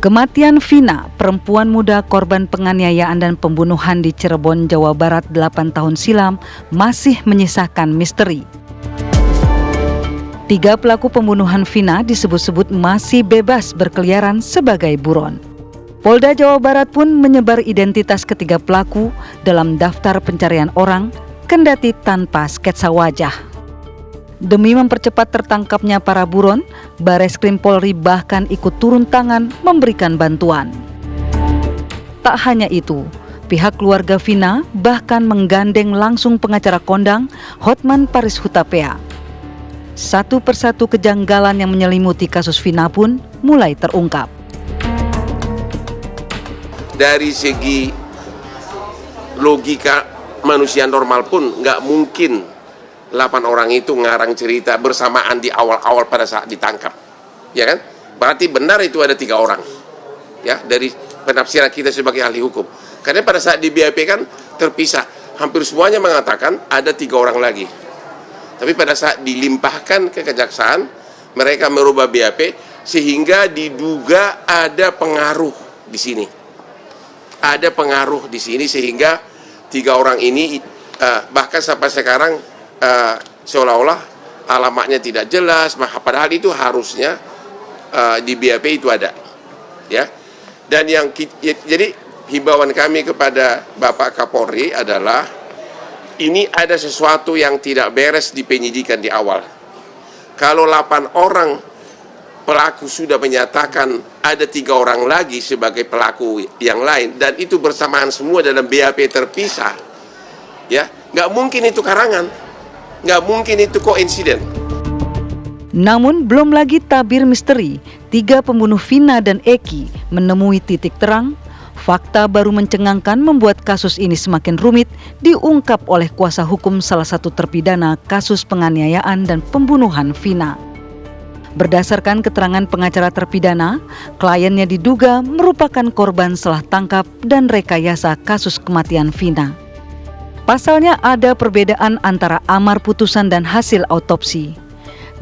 Kematian Vina, perempuan muda korban penganiayaan dan pembunuhan di Cirebon, Jawa Barat 8 tahun silam, masih menyisakan misteri. 3 pelaku pembunuhan Vina disebut-sebut masih bebas berkeliaran sebagai buron. Polda Jawa Barat pun menyebar identitas ketiga pelaku dalam daftar pencarian orang, kendati tanpa sketsa wajah. Demi mempercepat tertangkapnya para buron, Bareskrim Polri bahkan ikut turun tangan memberikan bantuan. Tak hanya itu, pihak keluarga Vina bahkan menggandeng langsung pengacara kondang Hotman Paris Hutapea. Satu persatu kejanggalan yang menyelimuti kasus Vina pun mulai terungkap. Dari segi logika manusia normal pun nggak mungkin 8 orang itu ngarang cerita bersamaan di awal-awal pada saat ditangkap, ya kan? Berarti benar itu ada 3 orang, ya, dari penafsiran kita sebagai ahli hukum. Karena pada saat di BAP kan terpisah, hampir semuanya mengatakan ada 3 orang lagi. Tapi pada saat dilimpahkan ke kejaksaan, mereka merubah BAP sehingga diduga ada pengaruh di sini. Ada pengaruh di sini sehingga 3 orang ini bahkan sampai sekarang seolah-olah alamatnya tidak jelas, padahal itu harusnya di BAP itu ada, ya. Dan jadi himbauan kami kepada Bapak Kapolri adalah ini ada sesuatu yang tidak beres di penyidikan di awal. Kalau 8 orang pelaku sudah menyatakan ada 3 orang lagi sebagai pelaku yang lain dan itu bersamaan semua dalam BAP terpisah, ya, nggak mungkin itu karangan, nggak mungkin itu koinsiden. Namun belum lagi tabir misteri, 3 pembunuh Vina dan Eki menemui titik terang. Fakta baru mencengangkan membuat kasus ini semakin rumit diungkap oleh kuasa hukum salah satu terpidana kasus penganiayaan dan pembunuhan Vina. Berdasarkan keterangan pengacara terpidana, kliennya diduga merupakan korban salah tangkap dan rekayasa kasus kematian Vina. Pasalnya ada perbedaan antara amar putusan dan hasil autopsi.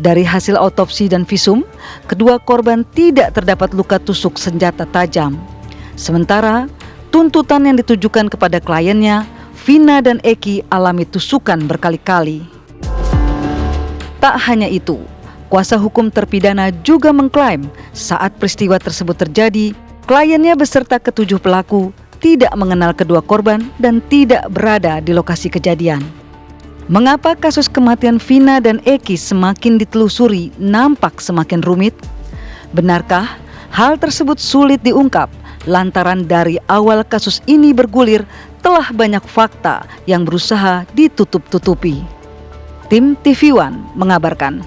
Dari hasil autopsi dan visum, kedua korban tidak terdapat luka tusuk senjata tajam. Sementara tuntutan yang ditujukan kepada kliennya, Vina dan Eki alami tusukan berkali-kali. Tak hanya itu, kuasa hukum terpidana juga mengklaim saat peristiwa tersebut terjadi, kliennya beserta ke-7 pelaku tidak mengenal kedua korban dan tidak berada di lokasi kejadian. Mengapa kasus kematian Vina dan Eki semakin ditelusuri nampak semakin rumit? Benarkah hal tersebut sulit diungkap lantaran dari awal kasus ini bergulir telah banyak fakta yang berusaha ditutup-tutupi? Tim TV One mengabarkan.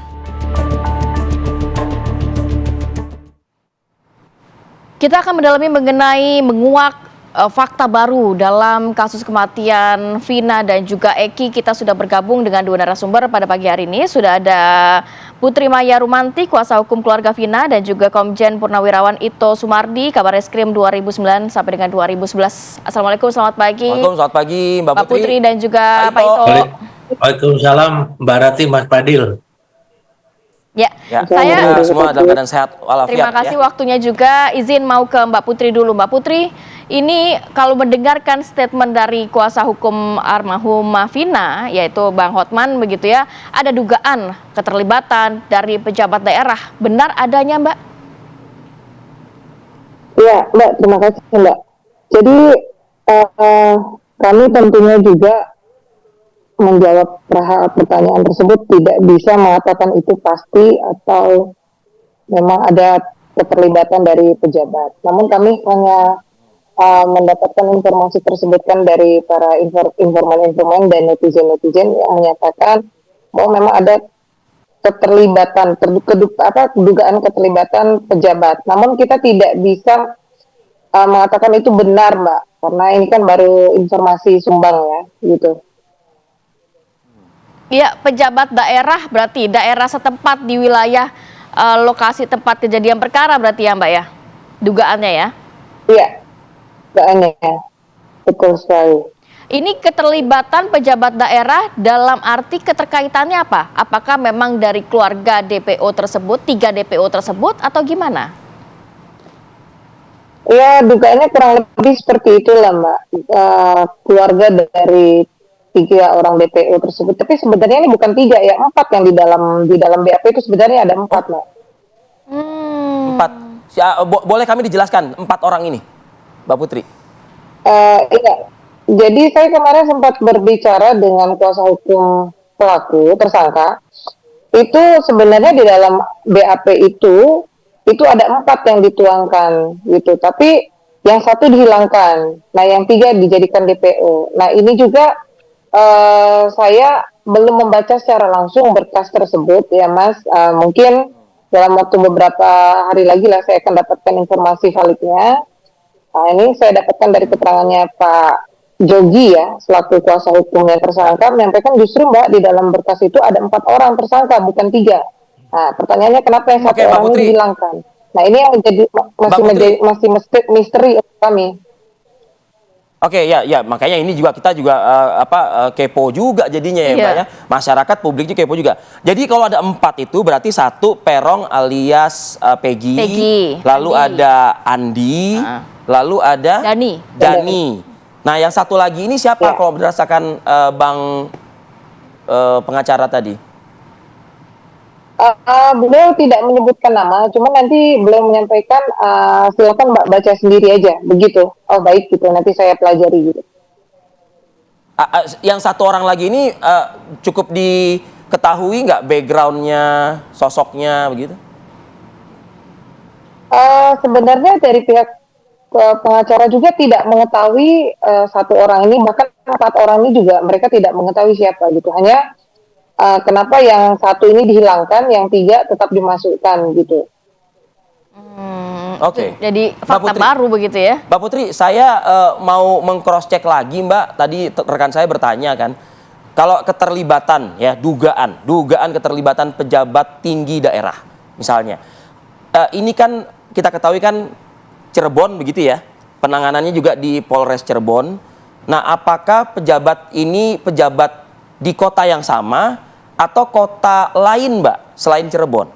Kita akan mendalami mengenai menguak fakta baru dalam kasus kematian Vina dan juga Eki. Kita sudah bergabung dengan 2 narasumber pada pagi hari ini. Sudah ada Putri Maya Rumanti, kuasa hukum keluarga Vina, dan juga Komjen Purnawirawan Ito Sumardi, Kabareskrim 2009 sampai dengan 2011. Assalamualaikum, selamat pagi. Waalaikumsalam, selamat pagi Mbak Putri dan juga Pak Ito. Waalaikumsalam, Mbak Rati, Mas Fadil. Ya, saya semua dalam keadaan sehat walafiat. Terima kasih waktunya juga. Izin mau ke Mbak Putri dulu. Mbak Putri, ini kalau mendengarkan statement dari kuasa hukum almarhumah Vina, yaitu Bang Hotman begitu ya, ada dugaan keterlibatan dari pejabat daerah. Benar adanya, Mbak? Iya, Mbak, terima kasih, Mbak. Jadi kami tentunya juga menjawab pertanyaan tersebut tidak bisa mengatakan itu pasti atau memang ada keterlibatan dari pejabat. Namun kami hanya mendapatkan informasi tersebut kan dari para informan-informan dan netizen-netizen yang menyatakan bahwa memang ada keterlibatan, dugaan keterlibatan pejabat. Namun kita tidak bisa mengatakan itu benar, Mbak, karena ini kan baru informasi sumbang ya, gitu. Iya, pejabat daerah berarti daerah setempat di wilayah lokasi tempat kejadian perkara berarti ya, Mbak ya? Dugaannya ya? Iya, dugaannya. Betul sekali. Ini keterlibatan pejabat daerah dalam arti keterkaitannya apa? Apakah memang dari keluarga DPO tersebut, 3 DPO tersebut atau gimana? Ya, dugaannya kurang lebih seperti itulah, Mbak. Keluarga dari 3 orang DPO tersebut. Tapi sebenarnya ini bukan 3 ya, 4 yang di dalam BAP itu sebenarnya ada 4, Mbak. Empat. Boleh kami dijelaskan 4 orang ini, Mbak Putri? Iya. Jadi saya kemarin sempat berbicara dengan kuasa hukum pelaku tersangka. Itu sebenarnya di dalam BAP itu ada 4 yang dituangkan gitu. Tapi yang 1 dihilangkan. Nah, yang 3 dijadikan DPO. Nah, ini juga saya belum membaca secara langsung berkas tersebut ya, Mas. Mungkin dalam waktu beberapa hari lagi lah saya akan dapatkan informasi validnya. Nah, ini saya dapatkan dari keterangannya Pak Jogi ya, selaku kuasa hukum yang tersangka, menyampaikan justru Mbak di dalam berkas itu ada 4 orang tersangka, bukan 3. Nah, pertanyaannya kenapa yang 1 Oke, Mbak orang ini Putri. dihilangkan? Nah, ini yang masih misteri untuk kami. Oke, ya, makanya ini juga kita juga kepo juga jadinya ya, Mbak Iya. ya. Masyarakat publik juga kepo juga. Jadi kalau ada 4 itu berarti 1 Perong alias Peggy, lalu Andi. ada Andi, lalu ada Dani. Nah, yang 1 lagi ini siapa Ya. kalau berdasarkan Bang pengacara tadi? Beliau tidak menyebutkan nama, cuma nanti beliau menyampaikan silakan Mbak baca sendiri aja, begitu. Oh baik gitu, nanti saya pelajari gitu. Yang 1 orang lagi ini cukup diketahui nggak backgroundnya, sosoknya begitu? Sebenarnya dari pihak pengacara juga tidak mengetahui 1 orang ini, bahkan 4 orang ini juga mereka tidak mengetahui siapa gitu. Hanya kenapa yang 1 ini dihilangkan, yang 3 tetap dimasukkan gitu. Oke. Jadi Mbak fakta Putri. baru begitu ya. Mbak Putri, saya mau meng-cross check lagi, Mbak. Tadi rekan saya bertanya kan, kalau keterlibatan ya, dugaan keterlibatan pejabat tinggi daerah, misalnya, ini kan kita ketahui kan Cirebon begitu ya, penanganannya juga di Polres Cirebon. Nah, apakah pejabat ini pejabat di kota yang sama atau kota lain, Mbak, selain Cirebon?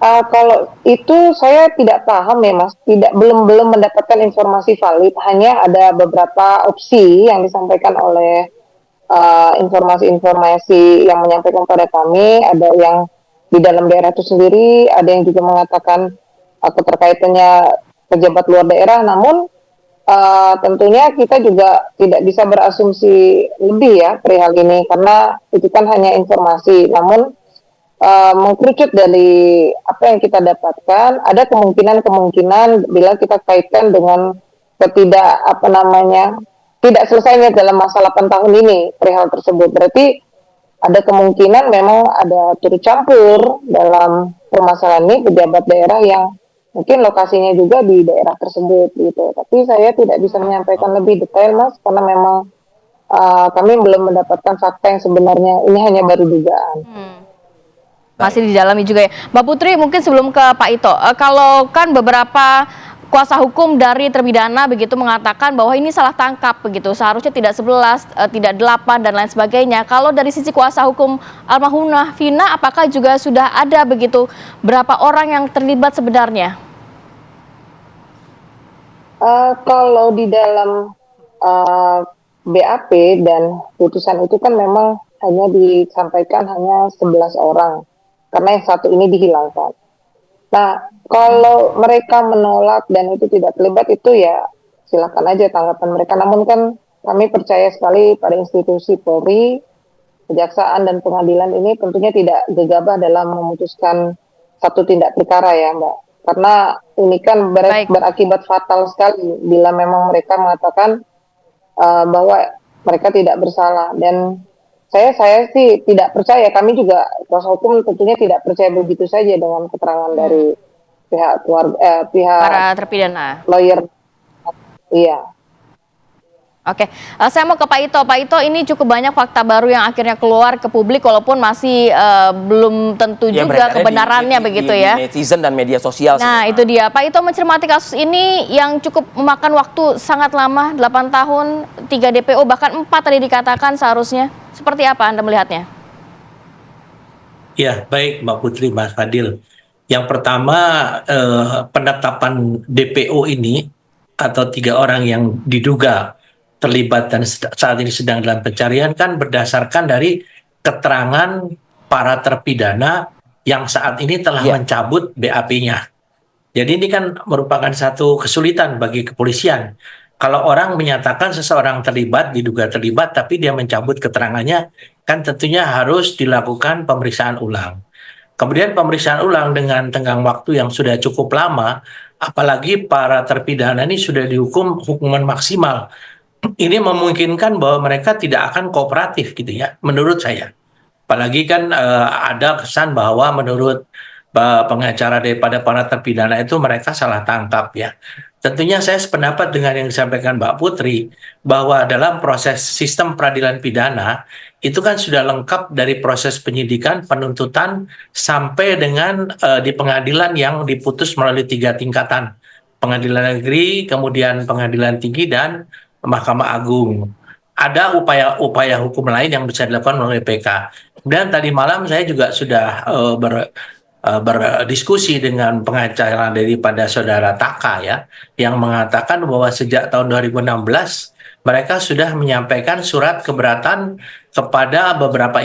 Kalau itu saya tidak paham ya Mas, belum mendapatkan informasi valid. Hanya ada beberapa opsi yang disampaikan oleh informasi-informasi yang menyampaikan pada kami. Ada yang di dalam daerah itu sendiri, ada yang juga mengatakan keterkaitannya pejabat luar daerah. Namun tentunya kita juga tidak bisa berasumsi lebih ya perihal ini, karena itu kan hanya informasi. Namun mengkerucut dari apa yang kita dapatkan, ada kemungkinan bila kita kaitkan dengan tidak selesainya dalam masa 8 tahun ini perihal tersebut. Berarti ada kemungkinan memang ada turut campur dalam permasalahan ini pejabat daerah yang mungkin lokasinya juga di daerah tersebut gitu. Tapi saya tidak bisa menyampaikan lebih detail Mas, karena memang kami belum mendapatkan fakta yang sebenarnya, ini hanya baru dugaan. Masih didalami juga ya. Mbak Putri, mungkin sebelum ke Pak Ito, kalau kan beberapa kuasa hukum dari terpidana begitu mengatakan bahwa ini salah tangkap begitu, seharusnya tidak 11, tidak 8 dan lain sebagainya. Kalau dari sisi kuasa hukum almarhumah Vina, apakah juga sudah ada begitu berapa orang yang terlibat sebenarnya? Kalau di dalam BAP dan putusan itu kan memang hanya disampaikan hanya 11 orang. Karena yang 1 ini dihilangkan. Nah, kalau mereka menolak dan itu tidak terlibat, itu ya silakan aja tanggapan mereka. Namun kan kami percaya sekali pada institusi Polri, kejaksaan dan pengadilan ini tentunya tidak gegabah dalam memutuskan satu tindak perkara ya Mbak. Karena ini kan berakibat fatal sekali bila memang mereka mengatakan bahwa mereka tidak bersalah. Dan saya sih tidak percaya, kami juga kuasa hukum tentunya tidak percaya begitu saja dengan keterangan dari pihak keluarga, pihak Para terpidana. lawyer. Iya. Oke, saya mau ke Pak Ito. Pak Ito, ini cukup banyak fakta baru yang akhirnya keluar ke publik, walaupun masih belum tentu Ya, juga kebenarannya begitu ya. Di netizen dan media sosial. Nah, itu dia. Pak Ito mencermati kasus ini yang cukup memakan waktu sangat lama, 8 tahun, 3 DPO, bahkan 4 tadi dikatakan seharusnya. Seperti apa Anda melihatnya? Ya, baik Mbak Putri, Mas Fadil. Yang pertama, penetapan DPO ini atau 3 orang yang diduga terlibat dan saat ini sedang dalam pencarian kan berdasarkan dari keterangan para terpidana yang saat ini telah Iya. mencabut BAP-nya. Jadi ini kan merupakan satu kesulitan bagi kepolisian. Kalau orang menyatakan seseorang terlibat, diduga terlibat, tapi dia mencabut keterangannya, kan tentunya harus dilakukan pemeriksaan ulang. Kemudian pemeriksaan ulang dengan tenggang waktu yang sudah cukup lama, apalagi para terpidana ini sudah dihukum hukuman maksimal. Ini memungkinkan bahwa mereka tidak akan kooperatif gitu ya, menurut saya. Apalagi kan ada kesan bahwa menurut pengacara daripada para terpidana itu mereka salah tangkap ya. Tentunya saya sependapat dengan yang disampaikan Mbak Putri bahwa dalam proses sistem peradilan pidana itu kan sudah lengkap dari proses penyidikan, penuntutan sampai dengan di pengadilan yang diputus melalui 3 tingkatan. Pengadilan negeri, kemudian pengadilan tinggi dan Mahkamah Agung. Ada upaya-upaya hukum lain yang bisa dilakukan oleh PK. Dan tadi malam saya juga sudah berdiskusi dengan pengacara daripada saudara Taka ya, yang mengatakan bahwa sejak tahun 2016 mereka sudah menyampaikan surat keberatan kepada beberapa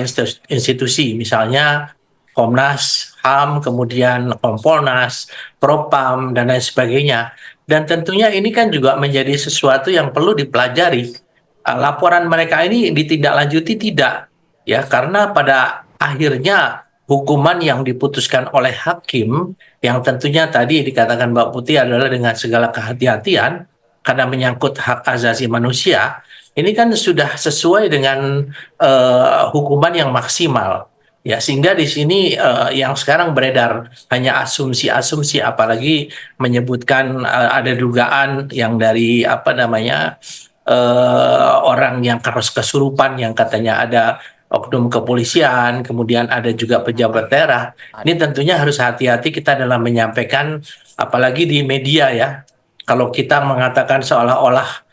institusi, misalnya Komnas HAM, kemudian Kompolnas, Propam, dan lain sebagainya. Dan tentunya ini kan juga menjadi sesuatu yang perlu dipelajari. Laporan mereka ini ditindaklanjuti tidak, ya, karena pada akhirnya hukuman yang diputuskan oleh hakim, yang tentunya tadi dikatakan Mbak Putih adalah dengan segala kehati-hatian, karena menyangkut hak asasi manusia, ini kan sudah sesuai dengan hukuman yang maksimal. Ya, sehingga di sini yang sekarang beredar hanya asumsi-asumsi, apalagi menyebutkan ada dugaan yang dari orang yang kesurupan yang katanya ada oknum kepolisian, kemudian ada juga pejabat daerah. Ini tentunya harus hati-hati kita dalam menyampaikan, apalagi di media ya. Kalau kita mengatakan seolah-olah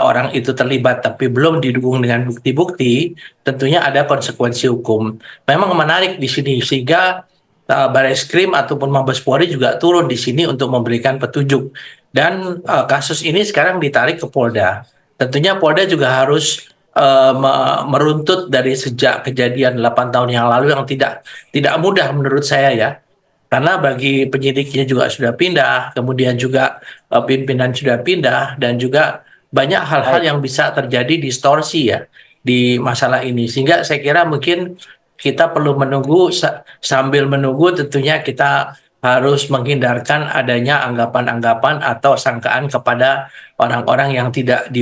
orang itu terlibat tapi belum didukung dengan bukti-bukti, tentunya ada konsekuensi hukum. Memang menarik di sini sehingga Bareskrim ataupun Mabes Polri juga turun di sini untuk memberikan petunjuk. Dan kasus ini sekarang ditarik ke Polda. Tentunya Polda juga harus meruntut dari sejak kejadian 8 tahun yang lalu yang tidak mudah menurut saya ya. Karena bagi penyidiknya juga sudah pindah, kemudian juga pimpinan sudah pindah, dan juga banyak hal-hal yang bisa terjadi distorsi ya di masalah ini. Sehingga saya kira mungkin kita perlu menunggu, sambil menunggu tentunya kita harus menghindarkan adanya anggapan-anggapan atau sangkaan kepada orang-orang yang tidak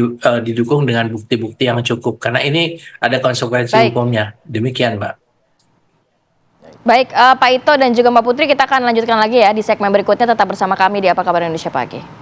didukung dengan bukti-bukti yang cukup. Karena ini ada konsekuensi hukumnya. Demikian, Mbak. Baik, Pak Ito dan juga Mbak Putri, kita akan lanjutkan lagi ya di segmen berikutnya. Tetap bersama kami di Apa Kabar Indonesia Pagi.